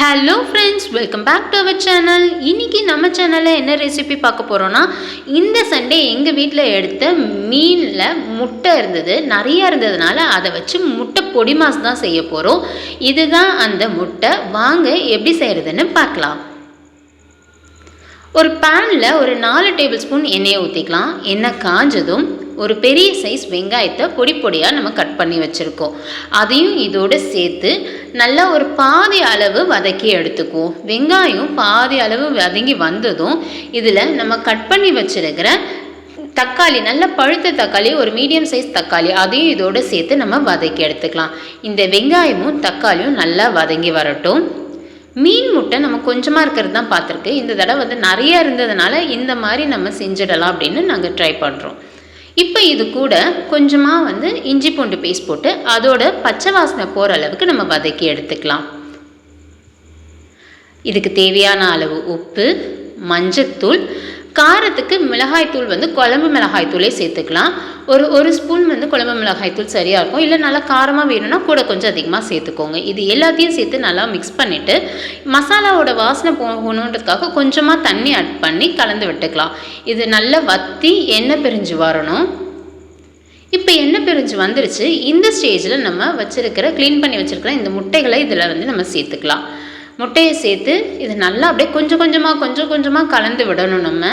Hello friends, welcome back to our channel. இன்றைக்கி நம்ம சேனலில் என்ன ரெசிபி பார்க்க போகிறோன்னா, இந்த சண்டே எங்கள் வீட்டில் எடுத்த மீனில் முட்டை இருந்தது, நிறையா இருந்ததுனால அதை வச்சு முட்டை பொடி மாஸ் தான் செய்ய போகிறோம். இதுதான் அந்த முட்டை. வாங்க எப்படி செய்கிறதுன்னு பார்க்கலாம். ஒரு பேனில் ஒரு 4 டேபிள் ஸ்பூன் எண்ணெயை ஊற்றிக்கலாம். எண்ணெய் காஞ்சதும் ஒரு பெரிய சைஸ் வெங்காயத்தை பொடி பொடியாக நம்ம கட் பண்ணி வச்சுருக்கோம். அதையும் இதோடு சேர்த்து நல்லா ஒரு பாதி அளவு வதக்கி எடுத்துக்குவோம். வெங்காயம் பாதி அளவு வதங்கி வந்ததும் இதில் நம்ம கட் பண்ணி வச்சுருக்கிற தக்காளி, நல்ல பழுத்த தக்காளி, ஒரு மீடியம் சைஸ் தக்காளி, அதையும் இதோடு சேர்த்து நம்ம வதக்கி எடுத்துக்கலாம். இந்த வெங்காயமும் தக்காளியும் நல்லா வதங்கி வரட்டும். மீன் முட்டை நம்ம கொஞ்சமாக இருக்கிறது தான் பார்த்துருக்கு. இந்த தடவை நிறைய இருந்ததுனால இந்த மாதிரி நம்ம செஞ்சிடலாம் அப்படின்னு நாங்கள் ட்ரை பண்ணுறோம். இப்போ இது கூட கொஞ்சமாக இஞ்சி பூண்டு பேஸ்ட் போட்டு அதோட பச்சை வாசனை போகிற அளவுக்கு நம்ம வதக்கி எடுத்துக்கலாம். இதுக்கு தேவையான அளவு உப்பு, மஞ்சத்தூள், காரத்துக்கு மிளகாய்த்தூள் குழம்பு மிளகாய்த்தூளே சேர்த்துக்கலாம். ஒரு ஸ்பூன் குழம்பு மிளகாய்த்தூள் சரியாக இருக்கும். இல்லை நல்லா காரமாக வேணும்னா கூட கொஞ்சம் அதிகமாக சேர்த்துக்கோங்க. இது எல்லாத்தையும் சேர்த்து நல்லா மிக்ஸ் பண்ணிவிட்டு மசாலாவோட வாசனை போகணுன்றதுக்காக கொஞ்சமாக தண்ணி ஆட் பண்ணி கலந்து விட்டுக்கலாம். இது நல்லா வற்றி எண்ணெய் பிரிஞ்சு வரணும். இப்போ எண்ணெய் பிரிஞ்சு வந்துருச்சு. இந்த ஸ்டேஜில் நம்ம க்ளீன் பண்ணி வச்சுருக்கிற இந்த முட்டைகளை இதில் நம்ம சேர்த்துக்கலாம். முட்டையை சேர்த்து இது நல்லா அப்படியே கொஞ்சம் கொஞ்சமாக கலந்து விடணும் நம்ம.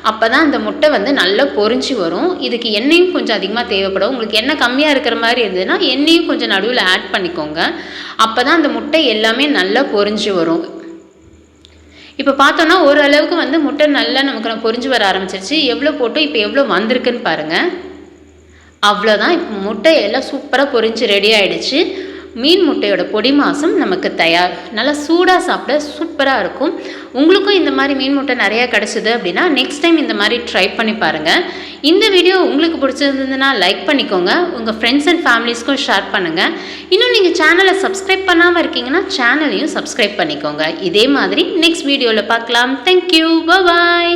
அப்போ தான் அந்த முட்டை நல்லா பொரிஞ்சு வரும். இதுக்கு எண்ணெயும் கொஞ்சம் அதிகமாக தேவைப்படும். உங்களுக்கு எண்ணெய் கம்மியாக இருக்கிற மாதிரி இருந்ததுன்னா எண்ணெயும் கொஞ்சம் நடுவில் ஆட் பண்ணிக்கோங்க. அப்போ தான் அந்த முட்டை எல்லாமே நல்லா பொரிஞ்சு வரும். இப்போ பார்த்தோன்னா ஓரளவுக்கு முட்டை நல்லா நமக்கு பொரிஞ்சு வர ஆரம்பிச்சிருச்சு. எவ்வளோ போட்டு இப்போ எவ்வளோ வந்திருக்குன்னு பாருங்கள். அவ்வளோதான். இப்போ முட்டை எல்லாம் சூப்பராக பொரிஞ்சு ரெடி ஆகிடுச்சு. மீன் முட்டையோட பொடி மாசம் நமக்கு தயார். நல்லா சூடாக சாப்பிட சூப்பராக இருக்கும். உங்களுக்கும் இந்த மாதிரி மீன் முட்டை நிறையா கிடச்சிது அப்படின்னா நெக்ஸ்ட் டைம் இந்த மாதிரி ட்ரை பண்ணி பாருங்கள். இந்த வீடியோ உங்களுக்கு பிடிச்சிருந்ததுன்னா லைக் பண்ணிக்கோங்க. உங்கள் ஃப்ரெண்ட்ஸ் அண்ட் ஃபேமிலிஸ்க்கும் ஷேர் பண்ணுங்கள். இன்னும் நீங்கள் சேனலை சப்ஸ்கிரைப் பண்ணாமல் இருக்கீங்கன்னா சேனலையும் சப்ஸ்கிரைப் பண்ணிக்கோங்க. இதே மாதிரி நெக்ஸ்ட் வீடியோவில் பார்க்கலாம். தேங்க்யூ, பாய்.